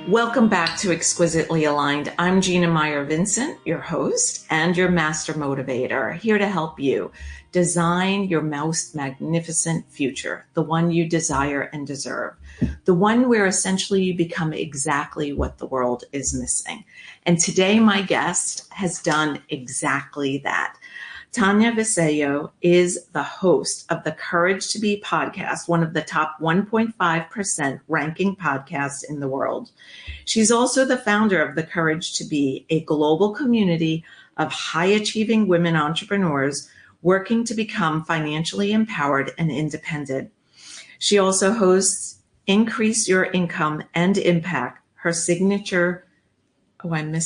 Welcome back to Exquisitely Aligned. I'm Gina Meyer-Vincent, your host and your master motivator, here to help you design your most magnificent future, the one you desire and deserve, the one where essentially you become exactly what the world is missing. And today my guest has done exactly that. Tania Vasallo is the host of the Courage to Be podcast, one of the top 1.5% ranking podcasts in the world. She's also the founder of the Courage to Be, a global community of high-achieving women entrepreneurs working to become financially empowered and independent. She also hosts Increase Your Income and Impact, her signature, her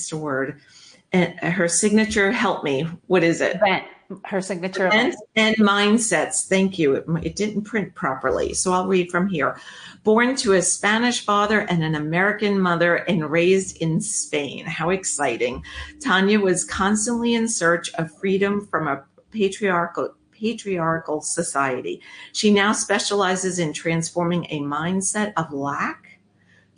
signature, help me, what is it? Event. Her signature event. And mindsets. Thank you. It didn't print properly, so I'll read from here. Born to a Spanish father and an American mother and raised in Spain. How exciting. Tania was constantly in search of freedom from a patriarchal society. She now specializes in transforming a mindset of lack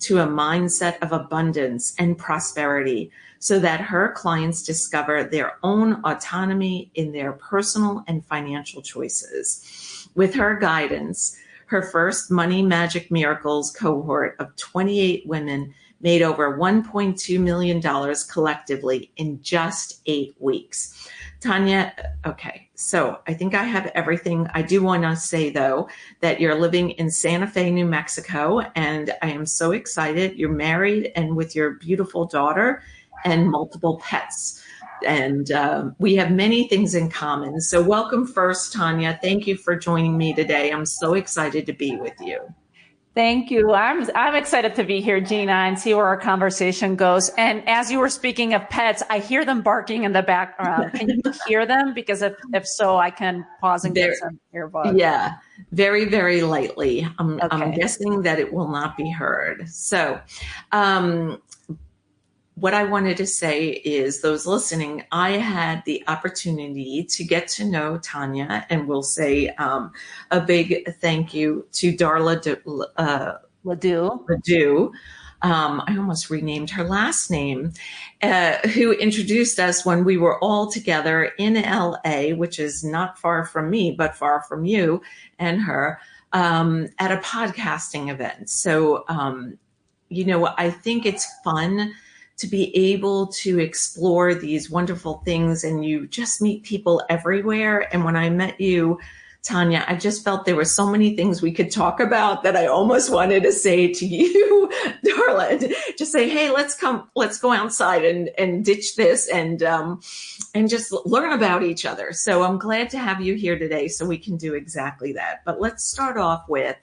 to a mindset of abundance and prosperity, so that her clients discover their own autonomy in their personal and financial choices. With her guidance, her first Money Magic Miracles cohort of 28 women made over $1.2 million collectively in just 8 weeks. Tania, okay, so I think I have everything. I do want to say, though, that you're living in Santa Fe, New Mexico, and I am so excited. You're married and with your beautiful daughter and multiple pets. And we have many things in common. So welcome first, Tania. Thank you for joining me today. I'm so excited to be with you. Thank you. I'm excited to be here, Gina, and see where our conversation goes. And as you were speaking of pets, I hear them barking in the background. Can you hear them? Because if so, I can pause and get some earbuds. Yeah, very, very lightly. I'm guessing that it will not be heard. So what I wanted to say is, those listening, I had the opportunity to get to know Tania, and we'll say a big thank you to Darla Ledoux. I almost renamed her last name, who introduced us when we were all together in LA, which is not far from me, but far from you and her, at a podcasting event. So, I think it's fun to be able to explore these wonderful things, and you just meet people everywhere. And when I met you, Tania, I just felt there were so many things we could talk about that I almost wanted to say to you, Darla, just say, hey, let's go outside and ditch this and just learn about each other. So I'm glad to have you here today so we can do exactly that. But let's start off with,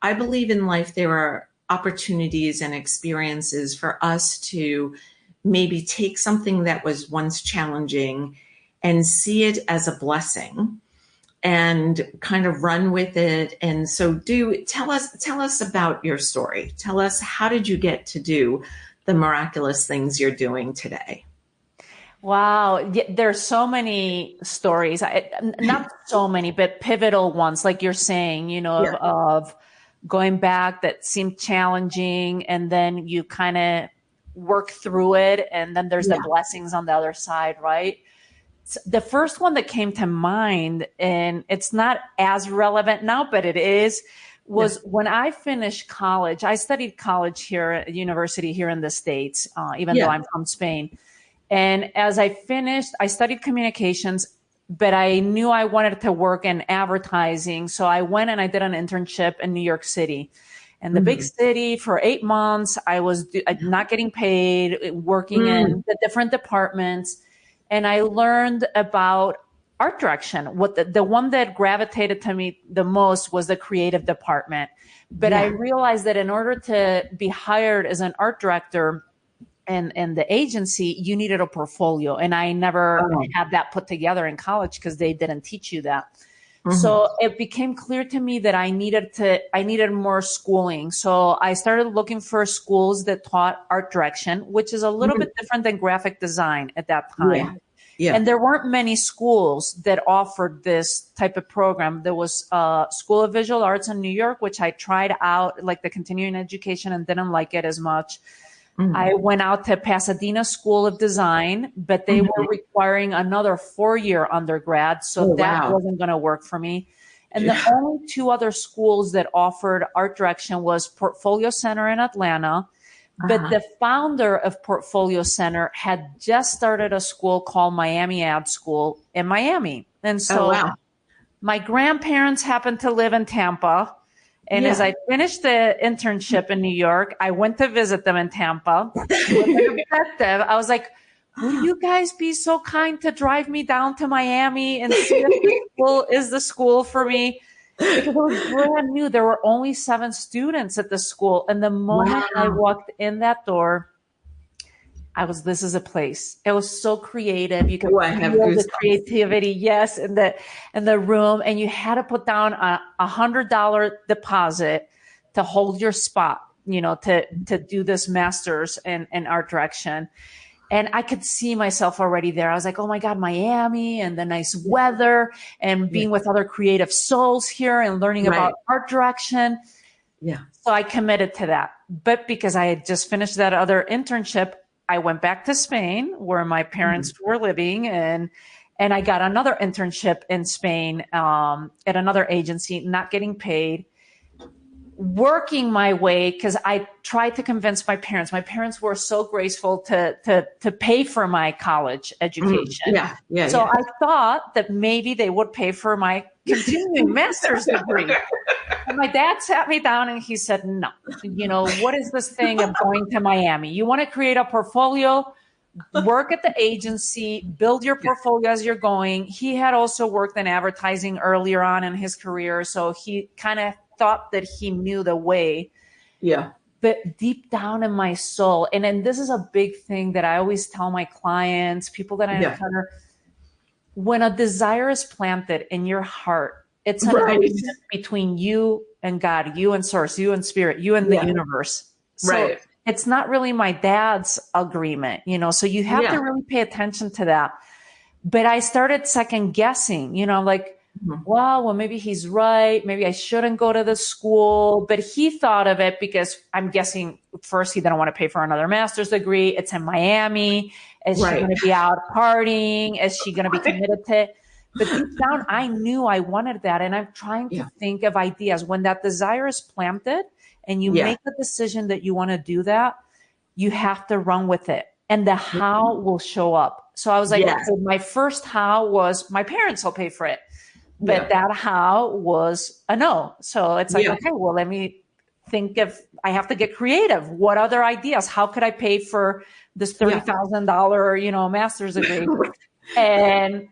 I believe in life there are opportunities and experiences for us to maybe take something that was once challenging and see it as a blessing and kind of run with it. And so tell us about your story. Tell us, how did you get to do the miraculous things you're doing today? Wow. There's so many stories, not so many, but pivotal ones, like you're saying, of going back that seemed challenging, and then you kind of work through it, and then there's the blessings on the other side, right? So the first one that came to mind, and it's not as relevant now, but it is, was when I finished college. I studied college here at university here in the States, even though I'm from Spain. And as I finished, I studied communications, but I knew I wanted to work in advertising. So I went and I did an internship in New York City. And the big city, for 8 months, I was not getting paid, working in the different departments. And I learned about art direction. What the one that gravitated to me the most was the creative department. But I realized that in order to be hired as an art director in the agency, you needed a portfolio. And I never had that put together in college because they didn't teach you that. So it became clear to me that I needed more schooling. So I started looking for schools that taught art direction, which is a little bit different than graphic design at that time. Yeah. And there weren't many schools that offered this type of program. There was School of Visual Arts in New York, which I tried out, like the continuing education, and didn't like it as much. I went out to Pasadena School of Design, but they were requiring another 4-year undergrad. So that wasn't going to work for me. And the only 2 other schools that offered art direction was Portfolio Center in Atlanta. But the founder of Portfolio Center had just started a school called Miami Ad School in Miami. And so my grandparents happened to live in Tampa. And as I finished the internship in New York, I went to visit them in Tampa with an objective. I was like, would you guys be so kind to drive me down to Miami and see if the school is the school for me? Because it was brand new. There were only 7 students at the school. And the moment I walked in that door, this is a place. It was so creative. You could feel the creativity, in the room. And you had to put down a $100 deposit to hold your spot, to do this master's in art direction. And I could see myself already there. I was like, oh my God, Miami and the nice weather and being with other creative souls here and learning about art direction. Yeah. So I committed to that. But because I had just finished that other internship, I went back to Spain where my parents were living, and I got another internship in Spain at another agency, not getting paid, working my way, because I tried to convince my parents. My parents were so graceful to pay for my college education. So I thought that maybe they would pay for my continuing master's degree. And my dad sat me down and he said, no, what is this thing of going to Miami? You want to create a portfolio, work at the agency, build your portfolio as you're going. He had also worked in advertising earlier on in his career. So he kind of thought that he knew the way. Yeah. But deep down in my soul, and then this is a big thing that I always tell my clients, people that I encounter, when a desire is planted in your heart, it's an agreement between you and God, you and source, you and spirit, you and the universe. So it's not really my dad's agreement, so you have to really pay attention to that. But I started second guessing, like, well, maybe he's right. Maybe I shouldn't go to the school. But he thought of it because I'm guessing first he didn't want to pay for another master's degree. It's in Miami. Is she going to be out partying? Is she going to be committed to it? But deep down, I knew I wanted that. And I'm trying to think of ideas. When that desire is planted and you make the decision that you want to do that, you have to run with it. And the how will show up. So I was like, okay, my first how was my parents will pay for it. But that how was a no. So it's like, okay, well, let me think I have to get creative. What other ideas? How could I pay for this $30,000, master's degree? And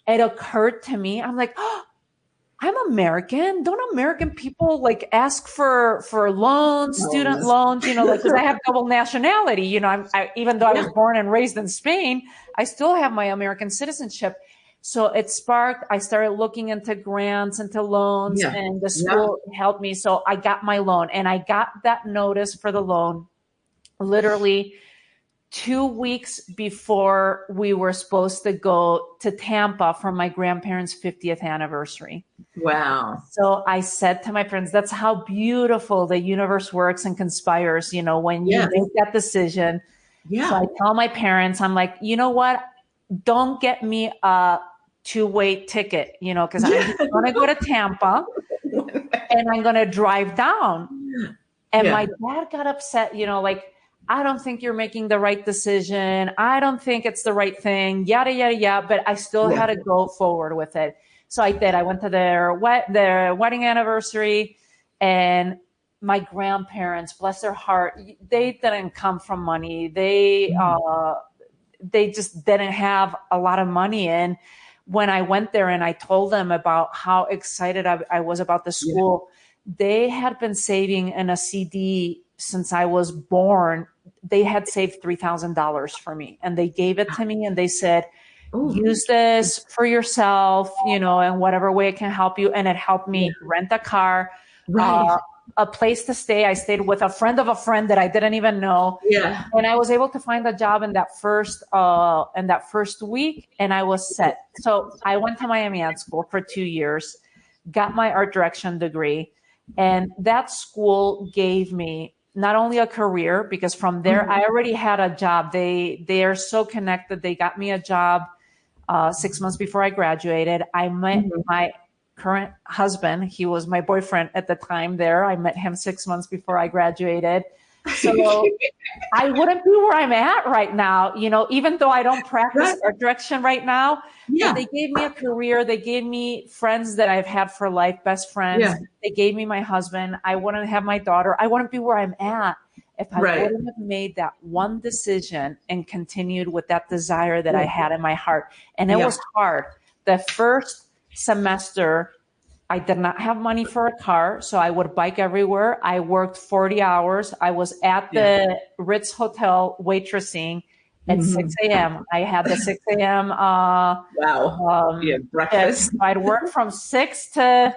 it occurred to me, I'm like, oh, I'm American. Don't American people ask for loans, student loans, because I have double nationality, even though I was born and raised in Spain, I still have my American citizenship. So it sparked, I started looking into grants, into loans, and the school helped me. So I got my loan, and I got that notice for the loan literally 2 weeks before we were supposed to go to Tampa for my grandparents' 50th anniversary. Wow. So I said to my friends, that's how beautiful the universe works and conspires, when you make that decision. Yeah. So I tell my parents, I'm like, you know what? Don't get me a 2-way ticket, because I'm going to go to Tampa and I'm going to drive down. And my dad got upset, I don't think you're making the right decision. I don't think it's the right thing, yada, yada, yada. But I still had to go forward with it. So I did. I went to their wedding anniversary, and my grandparents, bless their heart, they didn't come from money. They just didn't have a lot of money. And when I went there and I told them about how excited I was about the school, they had been saving in a CD since I was born. They had saved $3,000 for me, and they gave it to me, and they said, use this for yourself, in whatever way it can help you. And it helped me rent a car, a place to stay. I stayed with a friend of a friend that I didn't even know. Yeah. And I was able to find a job in that first week, and I was set. So I went to Miami Ad School for 2 years, got my art direction degree, and that school gave me not only a career, because from there I already had a job. They are so connected. They got me a job 6 months before I graduated. I met my current husband. He was my boyfriend at the time there. I met him 6 months before I graduated. So I wouldn't be where I'm at right now, even though I don't practice art direction right now. Yeah. But they gave me a career. They gave me friends that I've had for life, best friends. Yeah. They gave me my husband. I wouldn't have my daughter. I wouldn't be where I'm at if I wouldn't have made that one decision and continued with that desire that I had in my heart. And it was hard. The first semester, I did not have money for a car, so I would bike everywhere. I worked 40 hours. I was at the Ritz Hotel waitressing at 6 a.m. I had the 6 a.m. Breakfast. I'd work from 6 to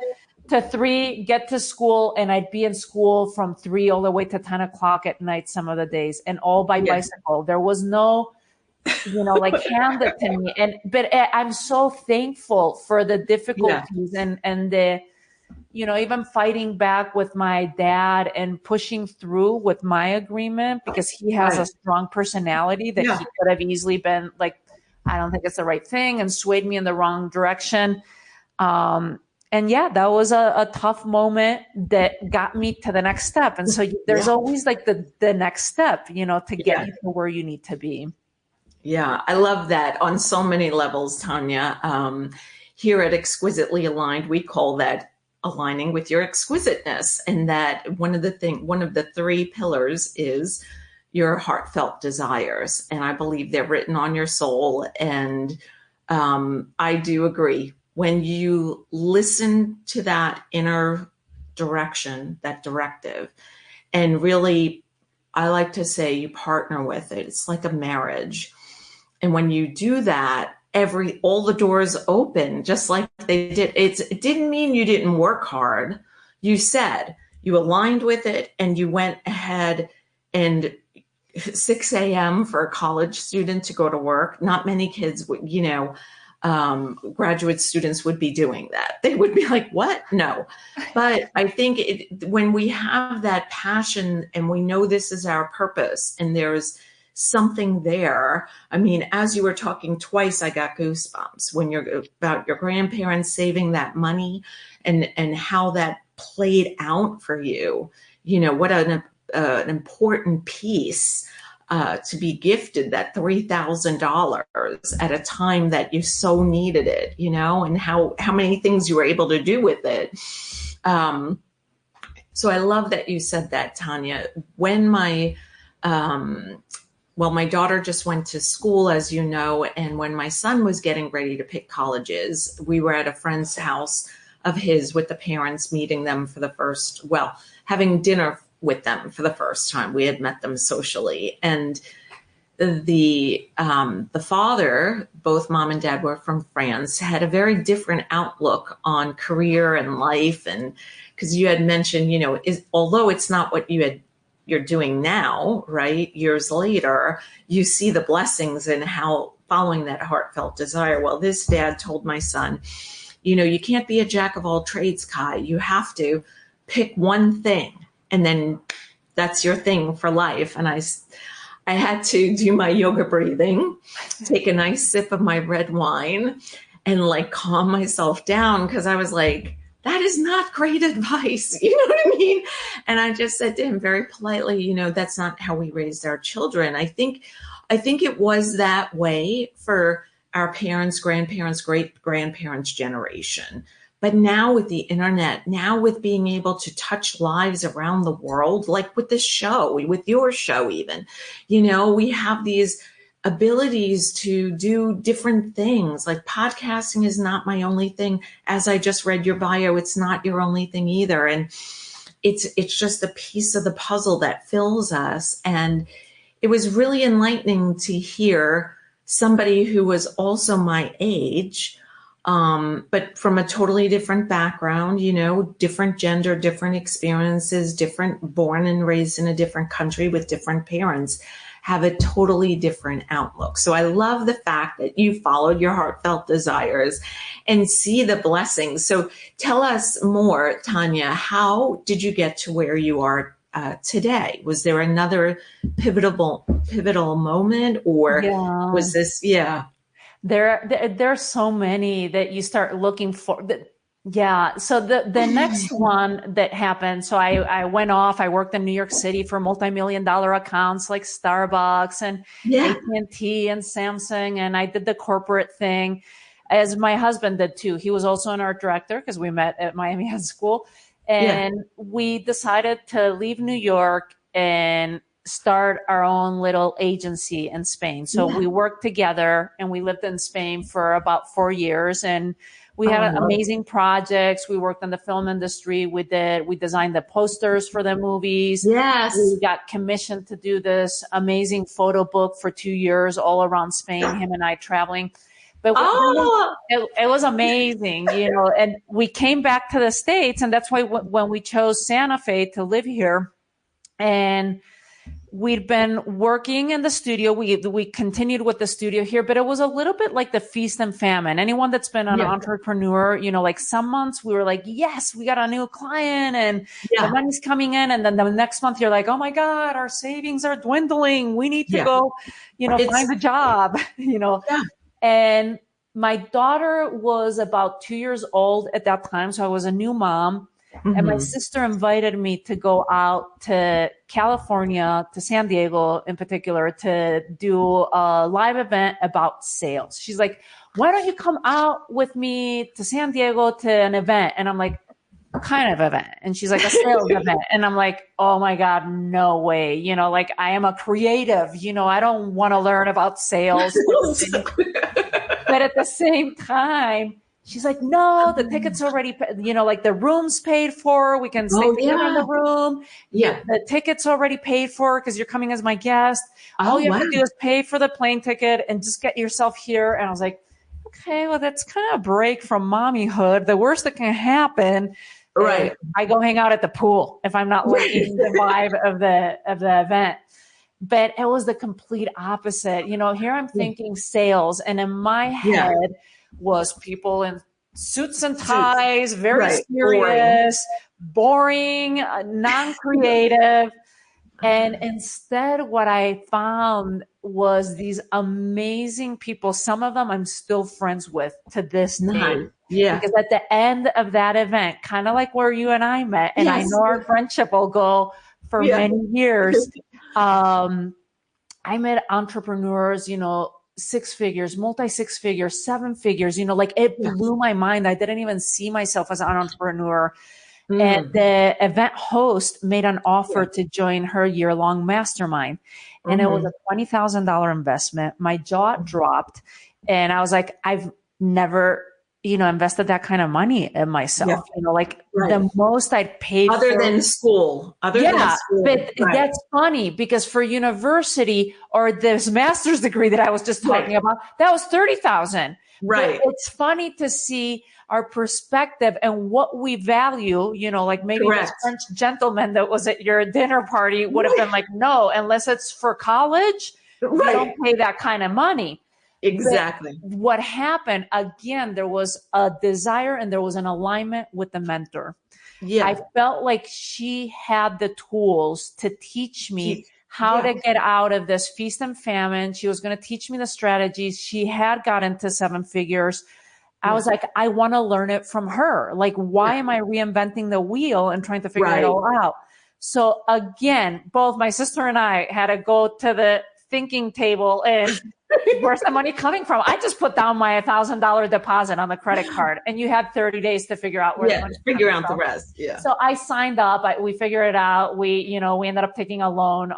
3, get to school, and I'd be in school from 3 all the way to 10 o'clock at night some of the days, and all by bicycle. There was no like handed to me. But I'm so thankful for the difficulties and the, even fighting back with my dad and pushing through with my agreement, because he has a strong personality that he could have easily been like, I don't think it's the right thing, and swayed me in the wrong direction. And that was a tough moment that got me to the next step. And so there's always like the next step, to get you to where you need to be. Yeah, I love that on so many levels, Tania. Here at Exquisitely Aligned, we call that aligning with your exquisiteness. And that one of the 3 pillars is your heartfelt desires. And I believe they're written on your soul. And I do agree. When you listen to that inner direction, that directive, and really, I like to say you partner with it. It's like a marriage. And when you do that, all the doors open, just like they did. It didn't mean you didn't work hard. You said you aligned with it, and you went ahead, and 6 a.m. for a college student to go to work. Not many kids would, graduate students would be doing that. They would be like, what? No. But I think when we have that passion and we know this is our purpose and there's something there. I mean, as you were talking twice, I got goosebumps when you're about your grandparents saving that money and how that played out for you. What an important piece to be gifted that $3,000 at a time that you so needed it, and how many things you were able to do with it. So I love that you said that, Tania. When my daughter just went to school, as you know, and when my son was getting ready to pick colleges, we were at a friend's house of his with the parents, meeting them for the having dinner with them for the first time. We had met them socially. And the father, both mom and dad were from France, had a very different outlook on career and life. And because you had mentioned, although it's not what you're doing now, right? Years later, you see the blessings in how following that heartfelt desire. Well, this dad told my son, you can't be a jack of all trades, Kai. You have to pick one thing, and then that's your thing for life. And I had to do my yoga breathing, take a nice sip of my red wine, and like calm myself down, because I was like, that is not great advice. You know what I mean? And I just said to him very politely, that's not how we raised our children. I think it was that way for our parents, grandparents, great grandparents generation. But now with the internet, now with being able to touch lives around the world, like with this show, with your show even, we have these abilities to do different things. Like podcasting is not my only thing. As I just read your bio, it's not your only thing either. And it's just a piece of the puzzle that fills us. And it was really enlightening to hear somebody who was also my age, but from a totally different background, different gender, different experiences, born and raised in a different country with different parents, have a totally different outlook. So I love the fact that you followed your heartfelt desires and see the blessings. So tell us more, Tania, how did you get to where you are today? Was there another pivotal moment, or Yeah. was this? Yeah, There's so many that you start looking for. Yeah. So the next one that happened, so I went off, I worked in New York City for multi-million-dollar accounts like Starbucks and yeah, AT&T and T and Samsung. And I did the corporate thing, as my husband did too. He was also an art director because we met at Miami Ed School. yeah, And we decided to leave New York and start our own little agency in Spain. So yeah. we worked together and we lived in Spain for about 4 years, and we Oh, I had love. amazing projects. We worked in the film industry. We designed the posters for the movies. Yes. We got commissioned to do this amazing photo book for 2 years all around Spain, him and I traveling. But Oh, it was amazing, and we came back to the States, and that's why when we chose Santa Fe to live here, and we'd been working in the studio. We continued with the studio here, but it was a little bit like the feast and famine. Anyone that's been an yeah, entrepreneur, like some months we were like, yes, we got a new client and the yeah, money's coming in. And then the next month you're like, oh my God, our savings are dwindling. We need to yeah. go, It's find a job, yeah. And my daughter was about 2 years old at that time. So I was a new mom. And my Mhm. sister invited me to go out to California, to San Diego in particular, to do a live event about sales. She's like, why don't you come out with me to San Diego to an event? And I'm like, what kind of event? And she's like, a sales event. And I'm like, oh my God, no way. Like I am a creative, I don't want to learn about sales. But at the same time, she's like, no, the ticket's already, like the room's paid for. We can stay Oh together in yeah, the room. yeah. The ticket's already paid for because you're coming as my guest. All Oh you have wow. to do is pay for the plane ticket and just get yourself here. And I was like, okay, well, that's kind of a break from mommyhood. The worst that can happen is Right. I go hang out at the pool if I'm not liking the vibe of the event. But it was the complete opposite. Here I'm Yeah. thinking sales, and in my Yeah. head was people in suits and Suits. ties, very Right. Boring. serious, boring, non-creative. And instead, what I found was these amazing people. Some of them I'm still friends with to this day. None. Yeah. Because at the end of that event, kind of like where you and I met, and I Yes. know our friendship will go for Yeah. many years. I met entrepreneurs, six figures, multi six figures, seven figures, like it Yeah. blew my mind. I didn't even see myself as an entrepreneur. And Mm. the event host made an offer Yeah. to join her year-long mastermind. And it was Mhm. a $20,000 investment. My jaw dropped. And I was like, I've never, invested that kind of money in Yeah. myself. Like Right. the most I'd paid Other for. than school. Other than Yeah, school. but Right. that's funny because for university or this master's degree that I was just talking Right. about, that was 30,000. But Right. it's funny to see our perspective and what we value, like maybe this Correct. French gentleman that was at your dinner party would have Right. been like, no, unless it's for college, you don't Right. pay that kind of money. But Exactly. what happened, again, there was a desire and there was an alignment with the mentor. I Yeah. felt like she had the tools to teach me how Yeah. to get out of this feast and famine. She was going to teach me the strategies. She had got into seven figures. I was like, I want to learn it from her. Like, why Yeah. am I reinventing the wheel and trying to figure it Right. all out? So again, both my sister and I had to go to the thinking table and where's the money coming from? I just put down my $1,000 deposit on the credit card, and you had 30 days to figure out where the Yeah. money's Figure coming out the from. rest. Yeah. So I signed up. We figured it out. We ended up taking a loan.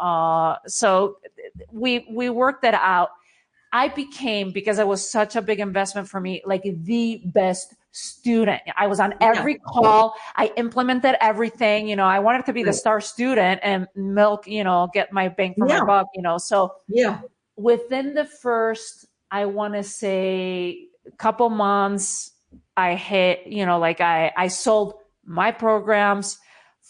So we worked it out. I became, because it was such a big investment for me, like the best student. I was on every call. I implemented everything. I wanted to be the star student and milk, get my bang for my buck, So Yeah. within the first, I want to say, couple months, I hit, I sold my programs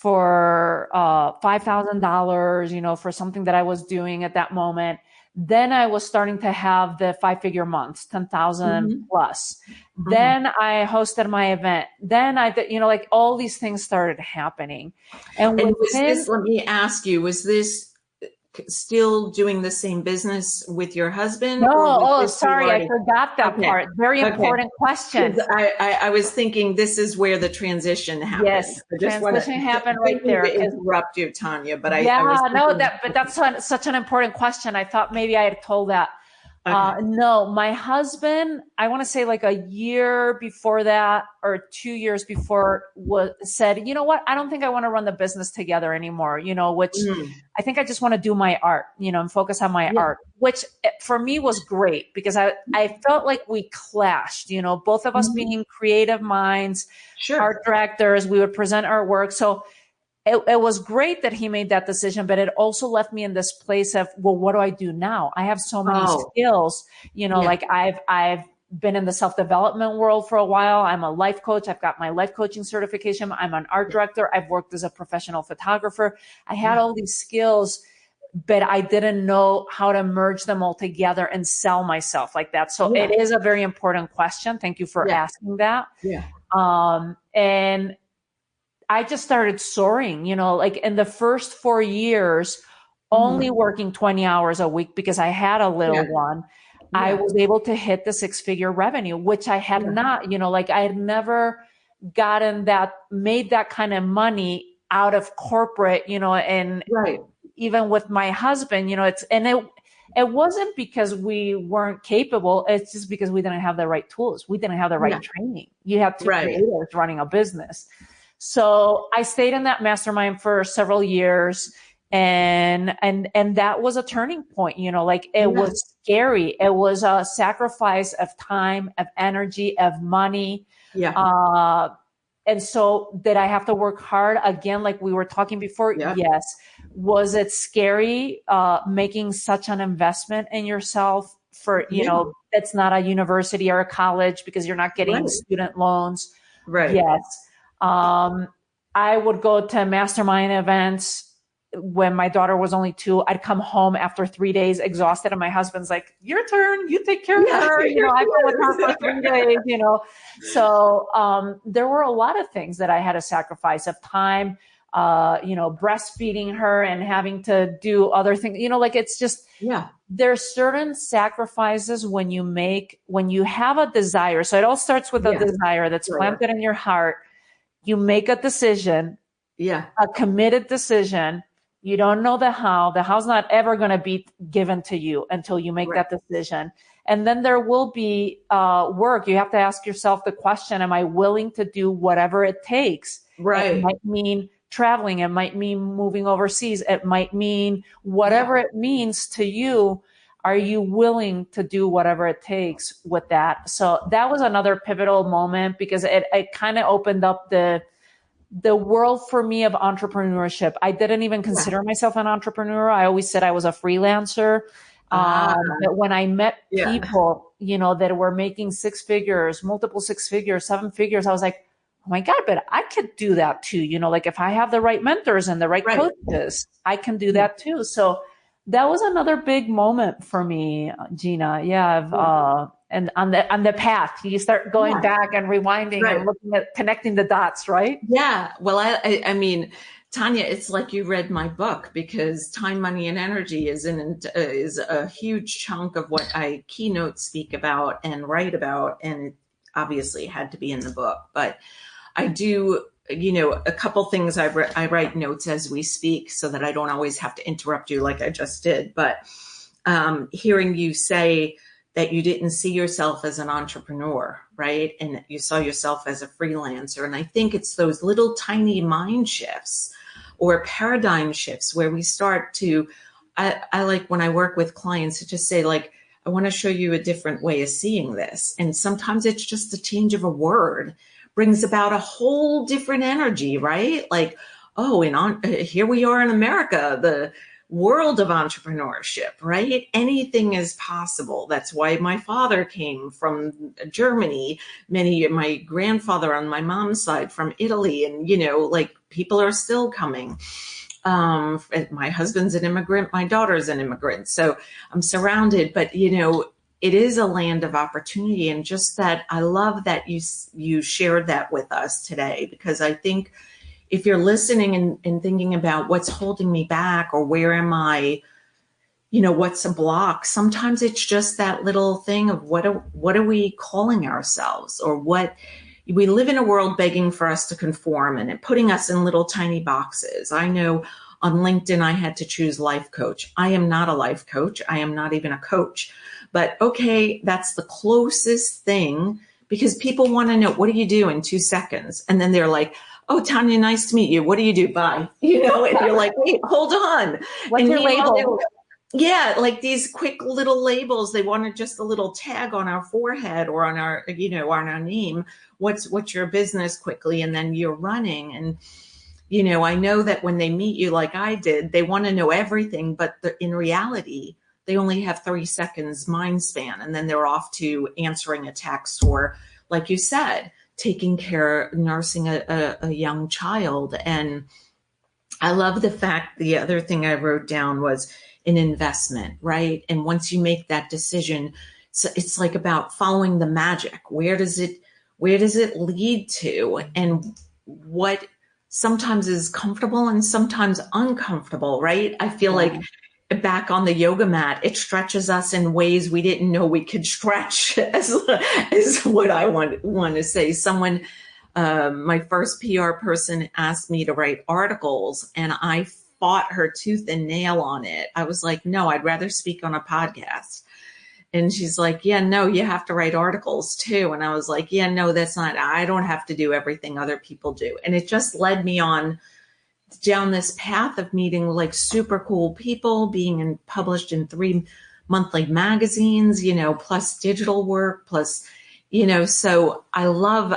for $5,000, for something that I was doing at that moment. Then I was starting to have the 5-figure months, 10,000 plus. Then I hosted my event. Then I did, like all these things started happening. And was this, let me ask you, was this still doing the same business with your husband? No, sorry, I forgot that part. Very important question. I was thinking this is where the transition happened. Yes, transition happened right there. To interrupt you, Tanya, but that's such an important question. I thought maybe I had told that. Okay. No, my husband, I want to say like a year before that or 2 years before said, you know what? I don't think I want to run the business together anymore, which I think I just want to do my art, and focus on my art, which for me was great because I felt like we clashed, both of us being creative minds, art directors, we would present our work. So it was great that he made that decision, but it also left me in this place of, well, what do I do now? I have so many skills, like I've been in the self-development world for a while. I'm a life coach. I've got my life coaching certification. I'm an art director. I've worked as a professional photographer. I had all these skills, but I didn't know how to merge them all together and sell myself like that. So it is a very important question. Thank you for asking that. And I just started soaring, like in the first 4 years, only working 20 hours a week because I had a little one. I was able to hit the 6-figure revenue, which I had not, like I had never made that kind of money out of corporate, and even with my husband, it wasn't because we weren't capable. It's just because we didn't have the right tools. We didn't have the right training. You have two creators running a business. So I stayed in that mastermind for several years and that was a turning point, like it was scary. It was a sacrifice of time, of energy, of money. And so did I have to work hard again? Like we were talking before? Yes. Was it scary, making such an investment in yourself for, it's not a university or a college because you're not getting student loans. Yes. I would go to mastermind events when my daughter was only 2. I'd come home after 3 days exhausted and my husband's like, your turn, you take care of her. I've been with her for 3 days, So, there were a lot of things that I had to sacrifice of time, breastfeeding her and having to do other things, like it's just, there's certain sacrifices when you have a desire. So it all starts with a desire that's planted in your heart. You make a decision, a committed decision. You don't know the how. The how's not ever going to be given to you until you make that decision. And then there will be work. You have to ask yourself the question, am I willing to do whatever it takes? It might mean traveling. It might mean moving overseas. It might mean whatever it means to you. Are you willing to do whatever it takes with that? So that was another pivotal moment because it kind of opened up the world for me of entrepreneurship. I didn't even consider myself an entrepreneur. I always said I was a freelancer. But when I met people, that were making 6 figures, multiple 6 figures, 7 figures, I was like, oh my God, but I could do that too. Like if I have the right mentors and the right coaches, I can do that too. So that was another big moment for me, Gina. And on the path, you start going back and rewinding and looking at connecting the dots, right? Yeah. Well, I mean, Tanya, it's like you read my book because time, money, and energy is a huge chunk of what I keynote speak about and write about, and it obviously had to be in the book. But I do, a couple things I write notes as we speak so that I don't always have to interrupt you like I just did. But hearing you say that you didn't see yourself as an entrepreneur, right? And you saw yourself as a freelancer. And I think it's those little tiny mind shifts or paradigm shifts where we start to, I like when I work with clients to just say like, I want to show you a different way of seeing this. And sometimes it's just the change of a word brings about a whole different energy, right? Like, oh, here we are in America, world of entrepreneurship, right? Anything is possible. That's why my father came from Germany, my grandfather on my mom's side from Italy, and, like people are still coming. My husband's an immigrant, my daughter's an immigrant. So I'm surrounded, but it is a land of opportunity. And just that, I love that you shared that with us today, because I think if you're listening and thinking about what's holding me back, or where am I, what's a block, sometimes it's just that little thing of what are we calling ourselves, or what we live in a world begging for us to conform and putting us in little tiny boxes. I know on LinkedIn, I had to choose life coach. I am not a life coach. I am not even a coach, but okay, that's the closest thing, because people want to know, what do you do in 2 seconds? And then they're like, oh, Tania, nice to meet you. What do you do? Bye. And you're like, wait, hold on. What's your label? Yeah, like these quick little labels. They wanted just a little tag on our forehead or on our, on our name. What's your business quickly? And then you're running. And, I know that when they meet you like I did, they want to know everything. But in reality, they only have 3 seconds mind span. And then they're off to answering a text, or, like you said, taking care, nursing a young child. And I love the fact, the other thing I wrote down was an investment, right? And once you make that decision, so it's like about following the magic. Where does it lead to? And what sometimes is comfortable and sometimes uncomfortable, right? I feel like back on the yoga mat, it stretches us in ways we didn't know we could stretch, is what I want to say. Someone, my first PR person, asked me to write articles, and I fought her tooth and nail on it. I was like, no, I'd rather speak on a podcast. And she's like, yeah, no, you have to write articles too. And I was like, yeah, no, I don't have to do everything other people do. And it just led me on down this path of meeting like super cool people, being published in 3 monthly magazines, plus digital work, plus, so I love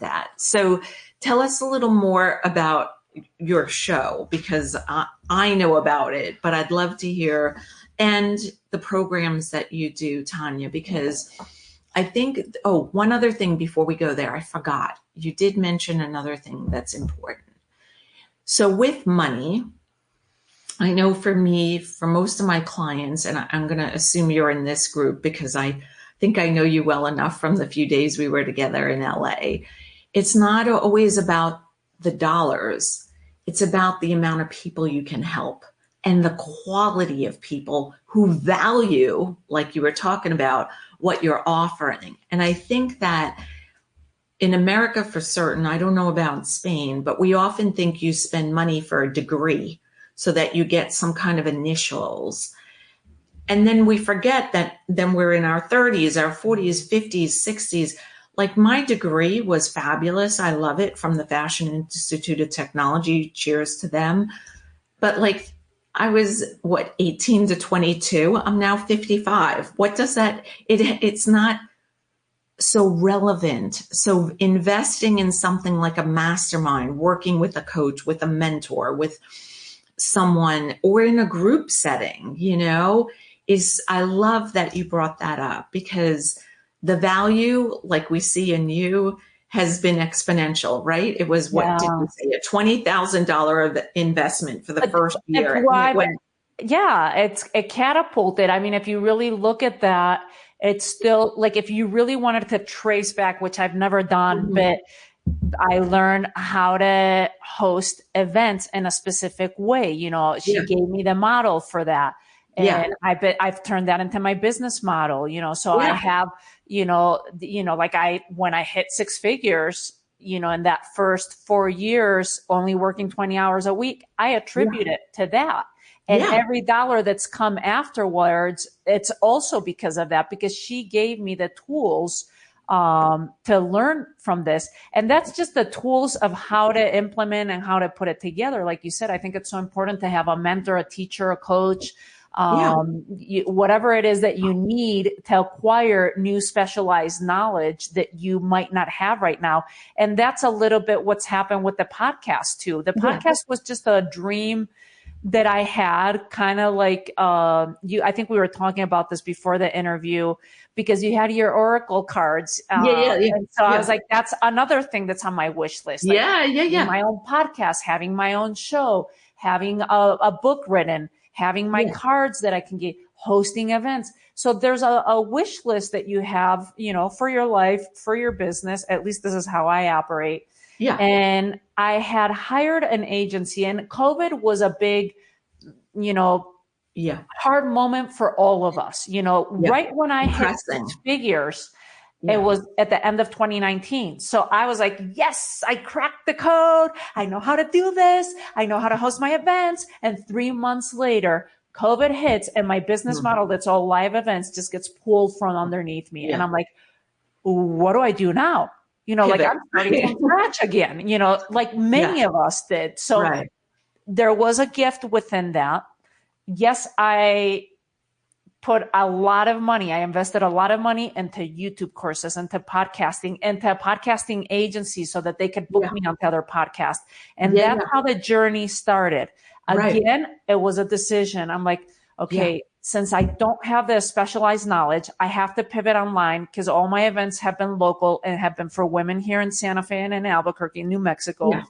that. So tell us a little more about your show, because I know about it, but I'd love to hear, and the programs that you do, Tania, because I think, one other thing before we go there, I forgot. You did mention another thing that's important. So with money, I know for me, for most of my clients, and I'm going to assume you're in this group because I think I know you well enough from the few days we were together in LA. It's not always about the dollars. It's about the amount of people you can help and the quality of people who value, like you were talking about, what you're offering. And I think that in America, for certain, I don't know about Spain, but we often think you spend money for a degree so that you get some kind of initials. And then we forget that then we're in our 30s, our 40s, 50s, 60s. Like my degree was fabulous. I love it, from the Fashion Institute of Technology. Cheers to them. But like I was, 18 to 22. I'm now 55. What does that, it's not so relevant. So investing in something like a mastermind, working with a coach, with a mentor, with someone, or in a group setting, I love that you brought that up, because the value, like we see in you, has been exponential, right? It was, what did you say, a $20,000 investment for the first year. It catapulted. I mean, if you really look at that, it's still like, if you really wanted to trace back, which I've never done, but I learned how to host events in a specific way. She gave me the model for that. And I've turned that into my business model, so I have, when I hit 6 figures, in that first 4 years, only working 20 hours a week, I attribute it to that. And every dollar that's come afterwards, it's also because of that, because she gave me the tools to learn from this. And that's just the tools of how to implement and how to put it together. Like you said, I think it's so important to have a mentor, a teacher, a coach, whatever it is that you need to acquire new specialized knowledge that you might not have right now. And that's a little bit what's happened with the podcast too. The podcast was just a dream that I had, kind of like I think we were talking about this before the interview, because you had your Oracle cards. And so I was like, that's another thing that's on my wish list. Like having my own podcast, having my own show, having a book written, having my cards that I can get, hosting events. So there's a wish list that you have, for your life, for your business. At least this is how I operate. Yeah. And I had hired an agency, and COVID was a big, hard moment for all of us. Right when I hit 6 figures, it was at the end of 2019. So I was like, yes, I cracked the code. I know how to do this. I know how to host my events. And 3 months later, COVID hits, and my business model that's all live events just gets pulled from underneath me. And I'm like, what do I do now? Like I'm starting from scratch again, like many of us did. So there was a gift within that. Yes, I put a lot of money. I invested a lot of money into YouTube courses, into podcasting, into a podcasting agency so that they could book me onto other podcasts. And that's how the journey started. Again, it was a decision. I'm like, okay, since I don't have the specialized knowledge, I have to pivot online, because all my events have been local and have been for women here in Santa Fe and in Albuquerque, New Mexico. Yeah.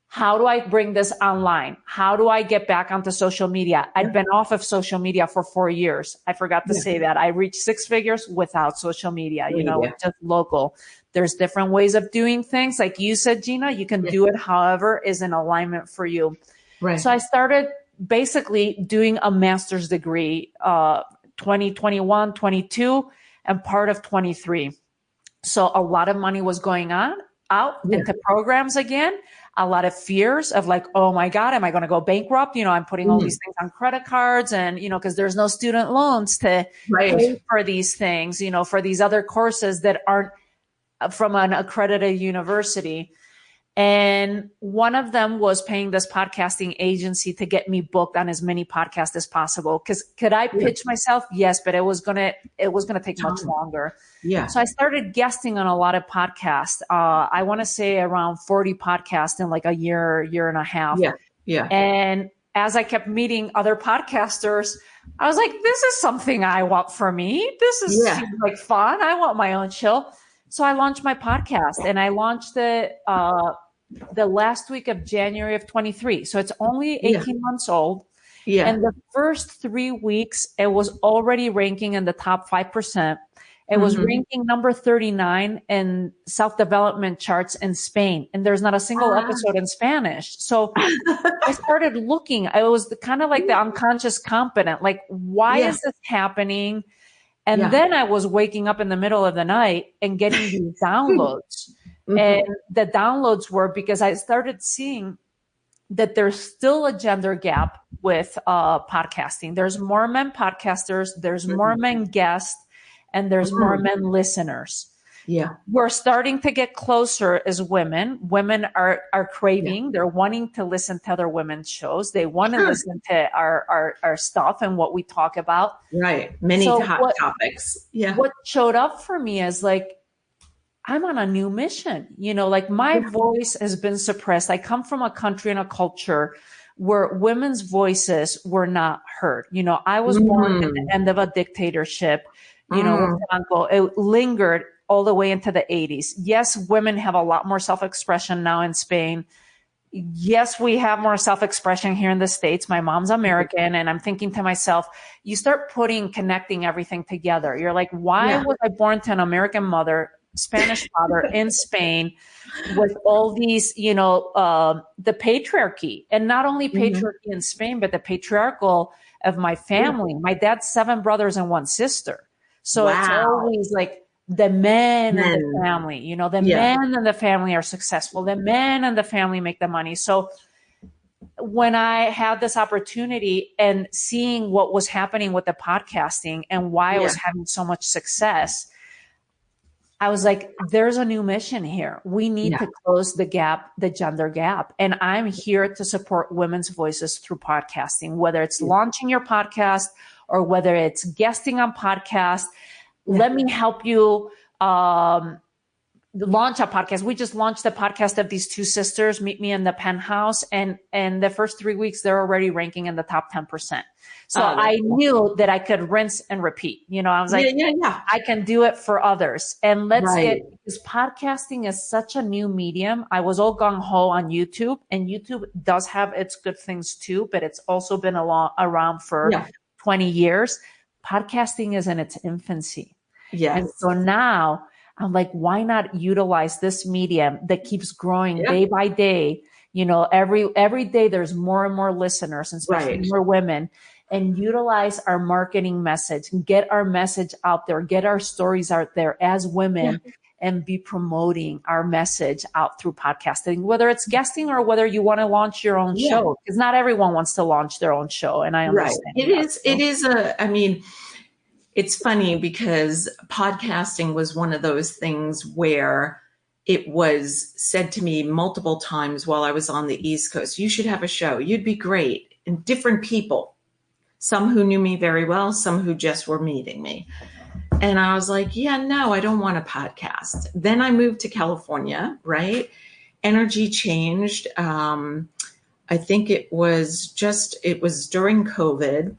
How do I bring this online? How do I get back onto social media? I'd been off of social media for 4 years. I forgot to say that. I reached 6 figures without social media, just local. There's different ways of doing things. Like you said, Gina, you can do it however is in alignment for you. Right. So I started basically doing a master's degree, 2021, 22, and part of 23. So a lot of money was going out into programs again. A lot of fears of like, oh my God, am I going to go bankrupt? I'm putting all these things on credit cards, and, because there's no student loans to pay for these things, for these other courses that aren't from an accredited university. And one of them was paying this podcasting agency to get me booked on as many podcasts as possible. Because could I pitch myself? Yes, but it was gonna take much longer. Yeah. So I started guesting on a lot of podcasts. I want to say around 40 podcasts in like a year and a half. Yeah. Yeah. And as I kept meeting other podcasters, I was like, this is something I want for me. This is seems like fun. I want my own show. So I launched my podcast, and I launched it the last week of January of 23. So it's only 18 months old. Yeah. And the first 3 weeks, it was already ranking in the top 5%. It was ranking number 39 in self-development charts in Spain. And there's not a single episode in Spanish. So I started looking. I was kind of like the unconscious competent. Like, why is this happening? And then I was waking up in the middle of the night and getting these downloads. And the downloads were because I started seeing that there's still a gender gap with podcasting. There's more men podcasters, there's more men guests, and there's more men listeners. Yeah. We're starting to get closer as women. Women are craving, they're wanting to listen to other women's shows. They want to listen to our stuff and what we talk about. Right. Many hot topics. Yeah. What showed up for me is like, I'm on a new mission. Like my voice has been suppressed. I come from a country and a culture where women's voices were not heard. I was born at the end of a dictatorship, with my uncle. It lingered all the way into the 80s. Yes, women have a lot more self-expression now in Spain. Yes, we have more self-expression here in the States. My mom's American, and I'm thinking to myself, you start connecting everything together. You're like, why was I born to an American mother, Spanish father in Spain with all these, the patriarchy, and not only patriarchy in Spain, but the patriarchal of my family. My dad's 7 brothers and 1 sister. So it's always like the men in the family, the men in the family are successful. The men in the family make the money. So when I had this opportunity and seeing what was happening with the podcasting and why I was having so much success, I was like, there's a new mission here. We need to close the gap, the gender gap. And I'm here to support women's voices through podcasting, whether it's launching your podcast or whether it's guesting on podcasts. Let me help you launch a podcast. We just launched the podcast of these two sisters, Meet Me in the Penthouse. And the first 3 weeks, they're already ranking in the top 10%. So I knew that I could rinse and repeat. I was like, I can do it for others. And because podcasting is such a new medium. I was all gung ho on YouTube, and YouTube does have its good things too, but it's also been around for 20 years. Podcasting is in its infancy. Yes. And so now I'm like, why not utilize this medium that keeps growing day by day? Every day there's more and more listeners, and especially more women, and utilize our marketing message and get our message out there, get our stories out there as women, and be promoting our message out through podcasting, whether it's guesting or whether you want to launch your own show, because not everyone wants to launch their own show. And I understand. It's funny because podcasting was one of those things where it was said to me multiple times while I was on the East Coast, you should have a show. You'd be great. And different people, some who knew me very well, some who just were meeting me. And I was like, no, I don't want a podcast. Then I moved to California, right? Energy changed. I think it was during COVID.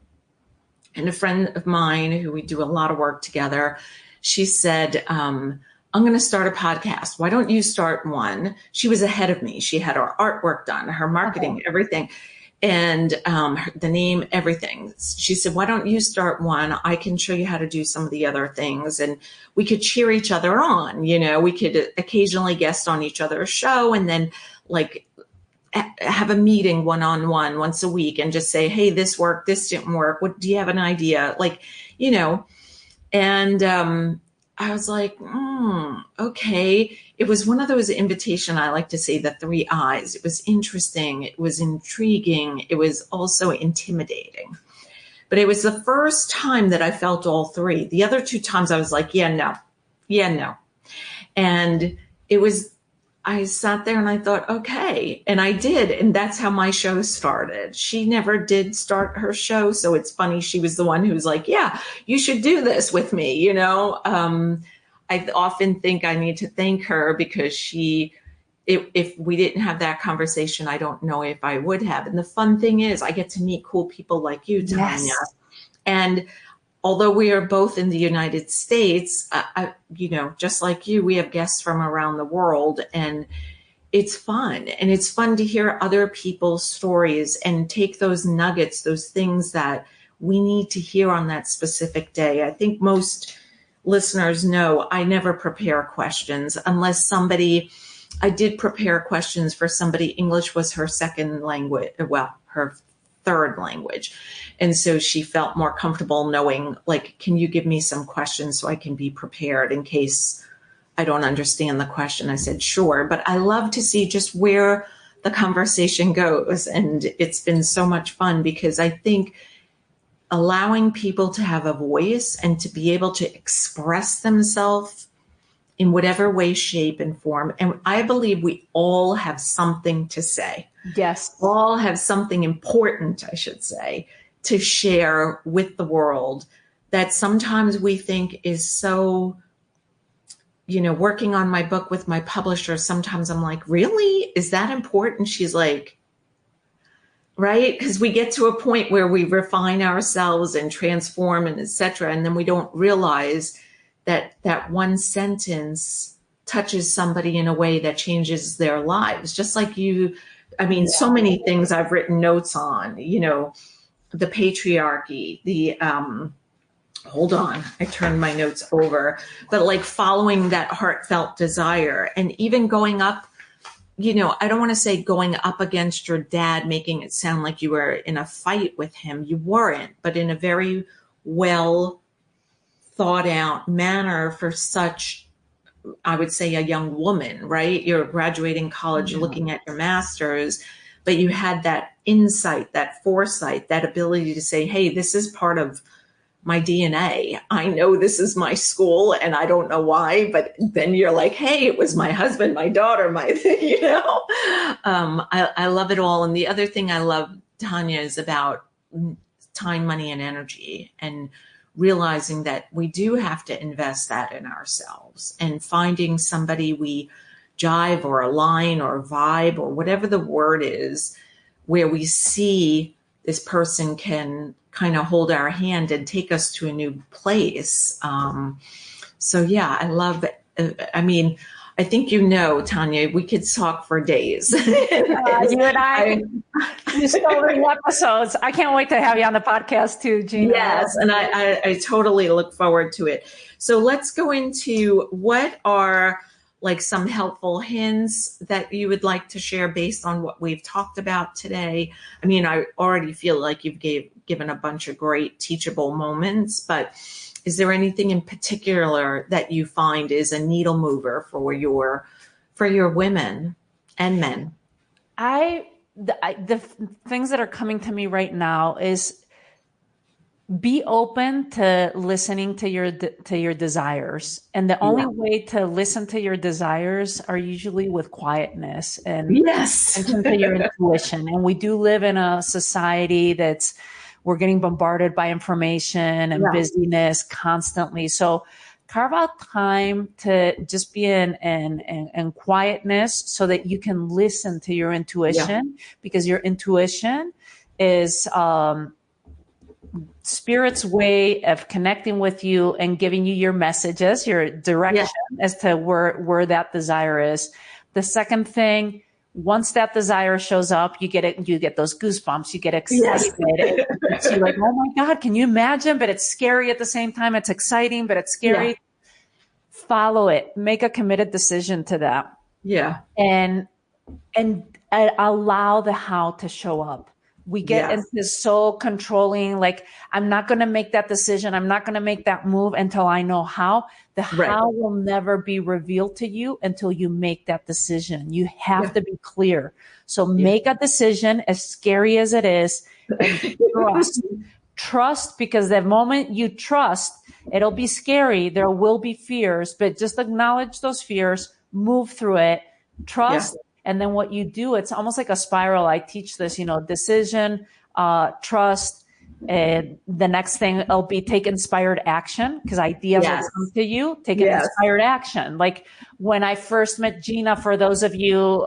And a friend of mine who we do a lot of work together, she said, I'm going to start a podcast. Why don't you start one? She was ahead of me. She had her artwork done, her marketing, everything, and the name, everything. She said, why don't you start one? I can show you how to do some of the other things. And we could cheer each other on. We could occasionally guest on each other's show, and then have a meeting one-on-one once a week and just say, hey, this worked, this didn't work. What do you have an idea? And I was like, okay. It was one of those invitation. I like to say the 3 eyes. It was interesting. It was intriguing. It was also intimidating, but it was the first time that I felt all three. The other 2 times I was like, no. And I sat there and I thought, okay. And I did. And that's how my show started. She never did start her show. So it's funny. She was the one who was like, yeah, you should do this with me. I often think I need to thank her because if we didn't have that conversation, I don't know if I would have. And the fun thing is I get to meet cool people like you, Tania. Yes. And although we are both in the United States, just like you, we have guests from around the world, and it's fun. And it's fun to hear other people's stories and take those nuggets, those things that we need to hear on that specific day. I think most listeners know I never prepare questions unless I did prepare questions for somebody. English was her second language, her third language. And so she felt more comfortable knowing, can you give me some questions so I can be prepared in case I don't understand the question? I said, sure. But I love to see just where the conversation goes. And it's been so much fun because I think allowing people to have a voice and to be able to express themselves in whatever way, shape, and form. And I believe we all have something to say. Yes. All have something important, I should say, to share with the world that sometimes we think is so, working on my book with my publisher, sometimes I'm like, really? Is that important? She's like, right? Because we get to a point where we refine ourselves and transform and et cetera. And then we don't realize that one sentence touches somebody in a way that changes their lives. Just like you, so many things I've written notes on, the patriarchy, hold on, I turned my notes over, but following that heartfelt desire and even going up, I don't want to say going up against your dad, making it sound like you were in a fight with him. You weren't, but in a very well thought out manner for such, I would say, a young woman, right? You're graduating college, looking at your master's, but you had that insight, that foresight, that ability to say, hey, this is part of my DNA. I know this is my school and I don't know why, but then you're like, hey, it was my husband, my daughter, I love it all. And the other thing I love, Tania, is about time, money, and energy. And realizing that we do have to invest that in ourselves, and finding somebody we jive or align or vibe or whatever the word is, where we see this person can kind of hold our hand and take us to a new place. So yeah, I love it. I mean, I think, Tania, we could talk for days. You and I so many episodes. I can't wait to have you on the podcast too, Gina. Yes, and I totally look forward to it. So let's go into what are like some helpful hints that you would like to share based on what we've talked about today. I mean, I already feel like you've given a bunch of great teachable moments, but is there anything in particular that you find is a needle mover for your women and men? The things that are coming to me right now is be open to listening to your desires. And the only way to listen to your desires are usually with quietness and attention to your intuition. And we do live in a society we're getting bombarded by information and busyness constantly. So carve out time to just be in quietness so that you can listen to your intuition, because your intuition is Spirit's way of connecting with you and giving you your messages, your direction as to where that desire is. The second thing, once that desire shows up, you get those goosebumps, you get excited. Yes. You're like, oh my God, can you imagine? But it's scary at the same time. It's exciting, but it's scary. Yeah. Follow it. Make a committed decision to that. Yeah. And allow the how to show up. We get into so controlling, like, I'm not going to make that decision. I'm not going to make that move until I know how. The how will never be revealed to you until you make that decision. You have to be clear. So make a decision, as scary as it is, and trust, because the moment you trust, it'll be scary. There will be fears, but just acknowledge those fears, move through it, trust. And then what you do, it's almost like a spiral. I teach this, decision, trust. The next thing it'll be take inspired action, because ideas will come to you. Take an inspired action. Like when I first met Gina, for those of you,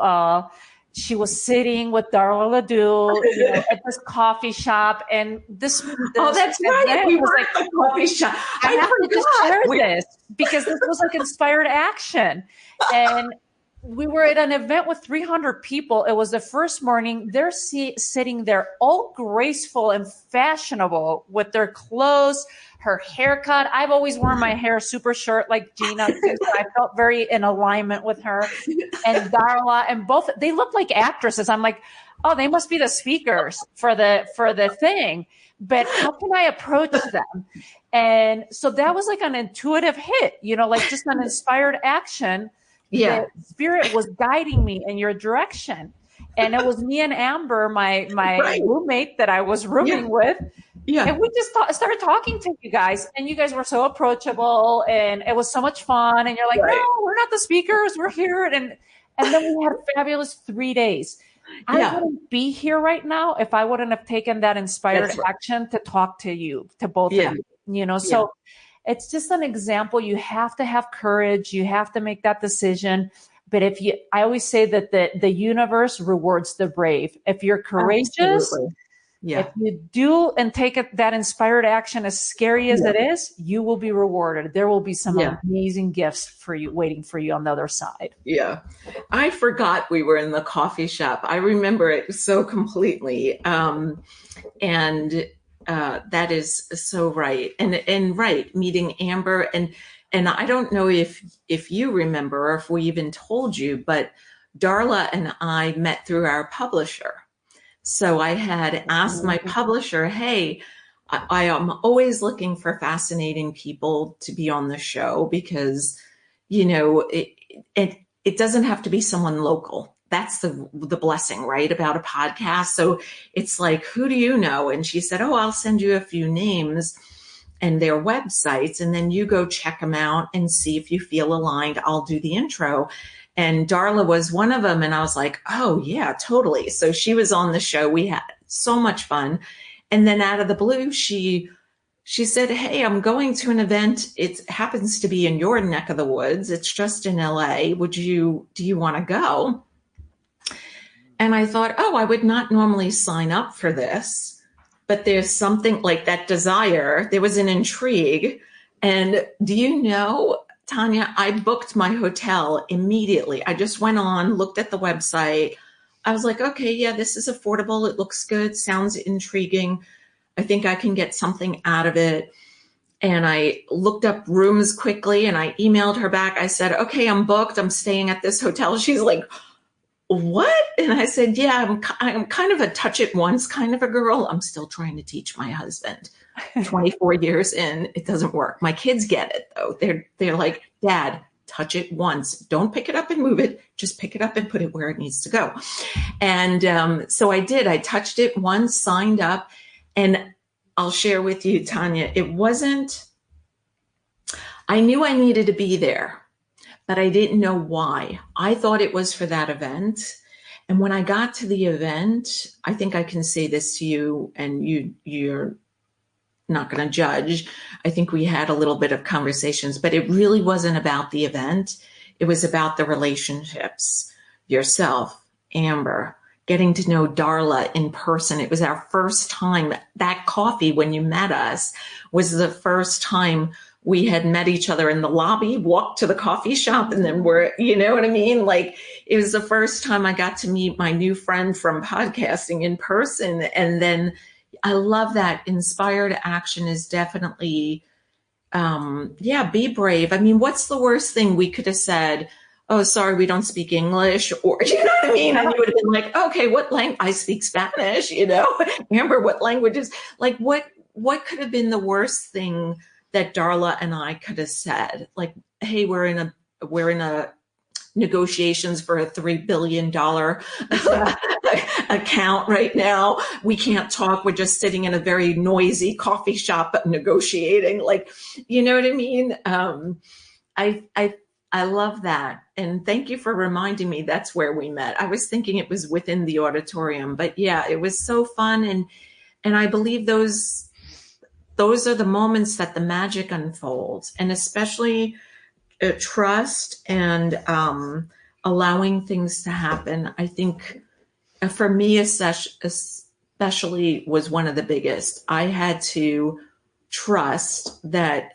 she was sitting with Darla Ledoux at this coffee shop, and this that's right. We were at the coffee shop. I have to just share this because this was like inspired action. And we were at an event with 300 people. It was the first morning. They're sitting there all graceful and fashionable with their clothes, her haircut. I've always worn my hair super short like Gina, so I felt very in alignment with her. And Darla, and both, they look like actresses. I'm like, oh, they must be the speakers for the thing. But how can I approach them? And so that was like an intuitive hit, like just an inspired action. The Spirit was guiding me in your direction. And it was me and Amber, my roommate that I was rooming with. Yeah. And we just started talking to you guys, and you guys were so approachable, and it was so much fun. And you're like, no, we're not the speakers. We're here. And then we had a fabulous 3 days. I wouldn't be here right now if I wouldn't have taken that inspired action to talk to you, to both of you, so it's just an example. You have to have courage. You have to make that decision. But I always say that the universe rewards the brave. If you're courageous, if you do and take that inspired action, as scary as it is, you will be rewarded. There will be some amazing gifts for you, waiting for you on the other side. Yeah. I forgot we were in the coffee shop. I remember it so completely. That is so right. And meeting Amber, and I don't know if you remember or if we even told you, but Darla and I met through our publisher. So I had asked my publisher, hey, I am always looking for fascinating people to be on the show, because, it doesn't have to be someone local. That's the blessing, right, about a podcast. So it's like, who do you know? And she said, I'll send you a few names and their websites, and then you go check them out and see if you feel aligned. I'll do the intro. And Darla was one of them. And I was like, oh yeah, totally. So she was on the show. We had so much fun. And then out of the blue, she she said, hey, I'm going to an event. It happens to be in your neck of the woods. It's just in LA. Do you want to go? And I thought, oh, I would not normally sign up for this, but there's something like that desire. There was an intrigue. And do you know, Tanya, I booked my hotel immediately. I just went on, looked at the website. I was like, okay, yeah, this is affordable. It looks good. Sounds intriguing. I think I can get something out of it. And I looked up rooms quickly and I emailed her back. I said, okay, I'm booked. I'm staying at this hotel. She's like, what? And I said, yeah, I'm kind of a touch it once kind of a girl. I'm still trying to teach my husband. 24 years in, it doesn't work. My kids get it though. They're like, Dad, touch it once. Don't pick it up and move it. Just pick it up and put it where it needs to go. And so I did. I touched it once, signed up, and I'll share with you, Tanya, I knew I needed to be there, but I didn't know why. I thought it was for that event. And when I got to the event, I think I can say this to you, and you're not going to judge. I think we had a little bit of conversations, but it really wasn't about the event. It was about the relationships, yourself, Amber, getting to know Darla in person. It was our first time. That coffee, when you met us, was the first time we had met each other in the lobby, walked to the coffee shop, and then you know what I mean? Like, it was the first time I got to meet my new friend from podcasting in person. And then I love that. Inspired action is definitely, be brave. I mean, what's the worst thing we could have said? Oh, sorry, we don't speak English, or, you know what I mean? And you would have been like, okay, what language? I speak Spanish, you know, Amber, what languages? Like, what could have been the worst thing that Darla and I could have said? Like, hey, we're in a negotiations for a $3 billion account right now. We can't talk. We're just sitting in a very noisy coffee shop negotiating. Like, you know what I mean? I love that. And thank you for reminding me that's where we met. I was thinking it was within the auditorium, but yeah, it was so fun. And I believe those are the moments that the magic unfolds, and especially trust and allowing things to happen. I think for me, especially was one of the biggest. I had to trust that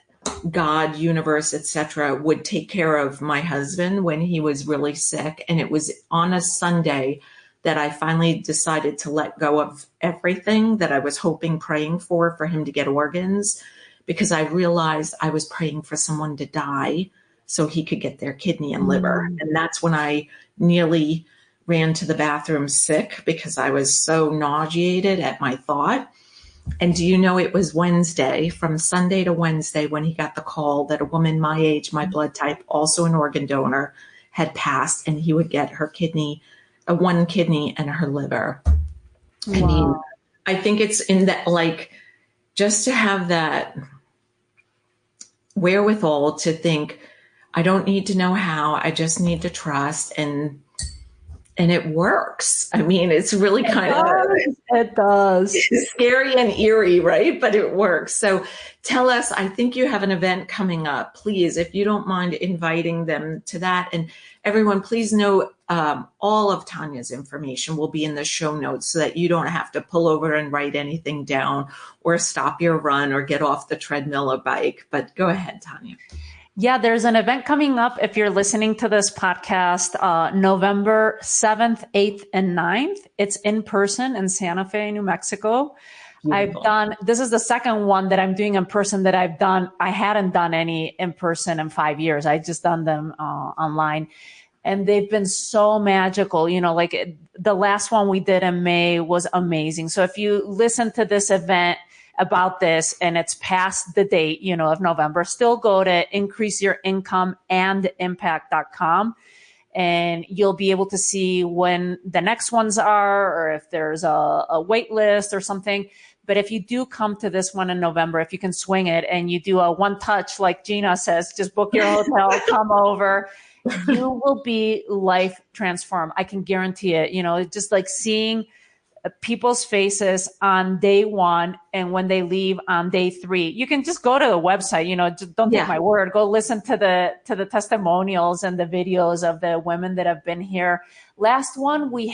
God, universe, etc., would take care of my husband when he was really sick. And it was on a Sunday that I finally decided to let go of everything that I was praying for him to get organs, because I realized I was praying for someone to die so he could get their kidney and liver. And that's when I nearly ran to the bathroom sick, because I was so nauseated at my thought. And do you know, it was Wednesday, from Sunday to Wednesday, when he got the call that a woman my age, my blood type, also an organ donor, had passed, and he would get her kidney, one kidney and her liver. Wow. I mean, I think it's in that, like, just to have that wherewithal to think, I don't need to know how, I just need to trust, and it works. I mean, it's really it does. It's scary and eerie, right? But it works. So tell us, I think you have an event coming up. Please, if you don't mind inviting them to that. And everyone, please know all of Tania's information will be in the show notes, so that you don't have to pull over and write anything down or stop your run or get off the treadmill or bike. But go ahead, Tania. Yeah, there's an event coming up if you're listening to this podcast, November 7th, 8th, and 9th. It's in person in Santa Fe, New Mexico. Beautiful. This is the second one that I'm doing in person that I've done. I hadn't done any in person in 5 years. I just done them online. And they've been so magical. You know, like the last one we did in May was amazing. So if you listen to this event about this and it's past the date, you know, of November, still go to increaseyourincomeandimpact.com, and you'll be able to see when the next ones are, or if there's a wait list or something. But if you do come to this one in November, if you can swing it and you do a one touch, like Gina says, just book your hotel, come over, you will be life transformed. I can guarantee it. You know, just like seeing people's faces on day 1 and when they leave on day 3. You can just go to the website, just don't take my word. Go listen to the testimonials and the videos of the women that have been here. Last one we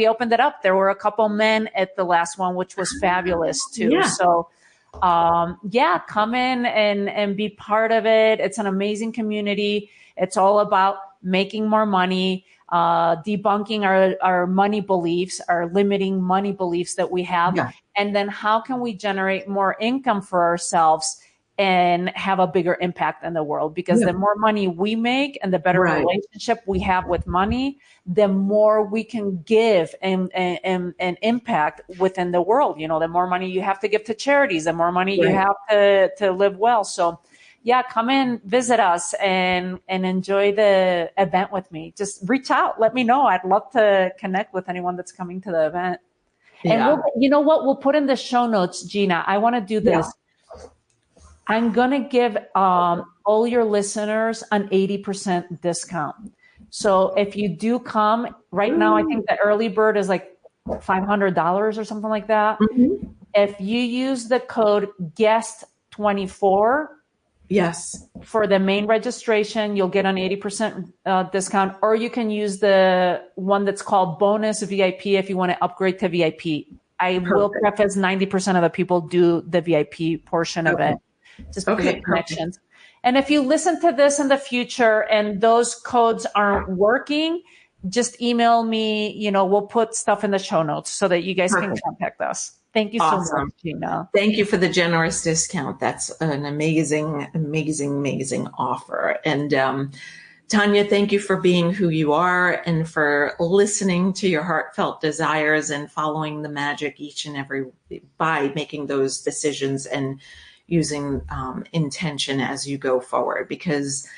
opened it up. There were a couple men at the last one, which was fabulous too. Yeah. So come in and be part of it. It's an amazing community. It's all about making more money, debunking our money beliefs, our limiting money beliefs that we have. Yeah. And then how can we generate more income for ourselves and have a bigger impact in the world? Because the more money we make and the better relationship we have with money, the more we can give and impact within the world. The more money you have to give to charities, the more money you have to live well. So come in, visit us, and enjoy the event with me. Just reach out. Let me know. I'd love to connect with anyone that's coming to the event. Yeah. And you know what? We'll put in the show notes, Gina. I want to do this. Yeah. I'm going to give all your listeners an 80% discount. So if you do come, right now, I think the early bird is like $500 or something like that. Mm-hmm. If you use the code GUEST24, yes, for the main registration, you'll get an 80% discount, or you can use the one that's called bonus VIP if you want to upgrade to VIP. I will preface 90% of the people do the VIP portion of it, just for the connections. And if you listen to this in the future and those codes aren't working, just email me. We'll put stuff in the show notes so that you guys can contact us. Thank you so much, Gina. Thank you for the generous discount. That's an amazing, amazing, amazing offer. And Tania, thank you for being who you are and for listening to your heartfelt desires and following the magic each and every by making those decisions and using intention as you go forward, because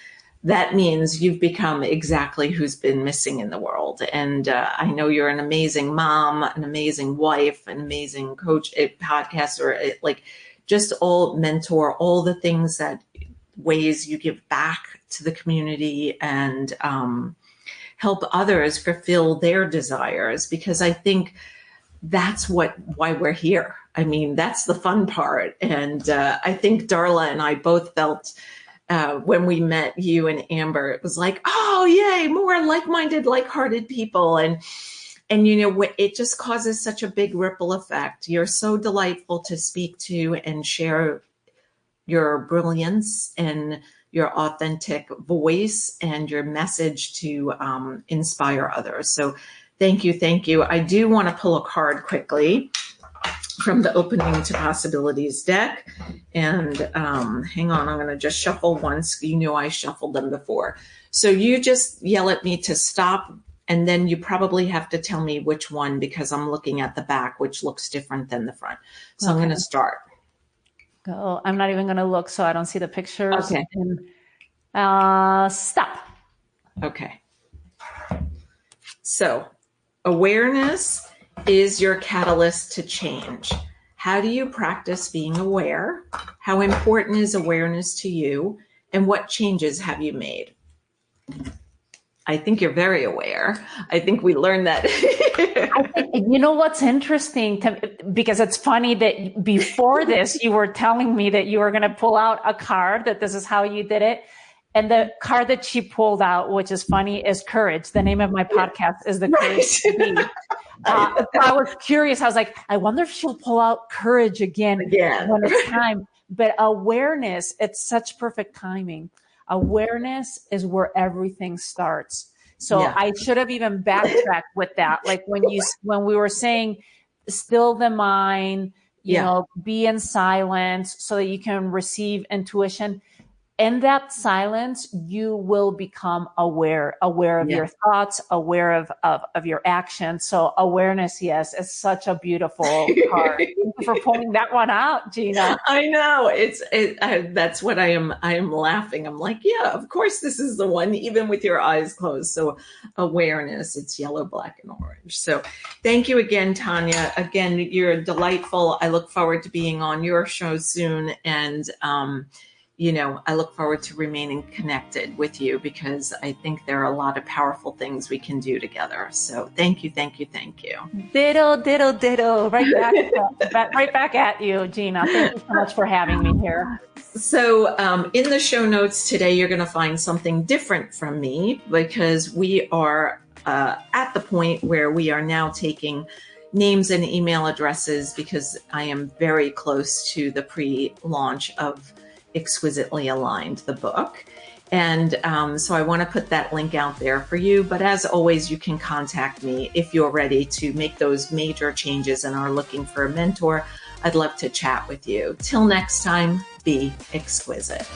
that means you've become exactly who's been missing in the world. And I know you're an amazing mom, an amazing wife, an amazing coach, a podcaster, like just all mentor, all the things that ways you give back to the community and help others fulfill their desires, because I think that's why we're here. I mean, that's the fun part. And I think Darla and I both felt when we met you and Amber, it was like, oh, yay, more like-minded, like-hearted people. And it just causes such a big ripple effect. You're so delightful to speak to and share your brilliance and your authentic voice and your message to inspire others. So thank you. Thank you. I do want to pull a card quickly from the Opening to Possibilities deck. And hang on, I'm going to just shuffle once. I shuffled them before. So you just yell at me to stop, and then you probably have to tell me which one, because I'm looking at the back, which looks different than the front. So I'm going to start. Go. I'm not even going to look, so I don't see the pictures. Okay. And, stop. Okay. So awareness is your catalyst to change. How do you practice being aware? How important is awareness to you? And what changes have you made? I think you're very aware. I think we learned that. I think, what's interesting, because it's funny that before this, you were telling me that you were going to pull out a card, that this is how you did it. And the card that she pulled out, which is funny, is Courage. The name of my podcast is The Courage to Be. I was curious. I was like, I wonder if she'll pull out Courage again when it's time. But awareness, it's such perfect timing. Awareness is where everything starts. So I should have even backtracked with that. Like when we were saying, still the mind, be in silence so that you can receive intuition. In that silence, you will become aware of your thoughts, aware of your actions. So awareness, yes, is such a beautiful card. Thank you for pulling that one out, Gina. I know that's what I am laughing. I'm like, yeah, of course, this is the one, even with your eyes closed. So awareness, it's yellow, black, and orange. So thank you again, Tania. Again, you're delightful. I look forward to being on your show soon. And, I look forward to remaining connected with you, because I think there are a lot of powerful things we can do together. So thank you, thank you, thank you. Ditto, ditto, ditto. Right back at you, Gina. Thank you so much for having me here. So in the show notes today, you're going to find something different from me, because we are at the point where we are now taking names and email addresses, because I am very close to the pre-launch of Exquisitely Aligned, the book. And so I want to put that link out there for you. But as always, you can contact me if you're ready to make those major changes and are looking for a mentor. I'd love to chat with you. Till next time, be exquisite.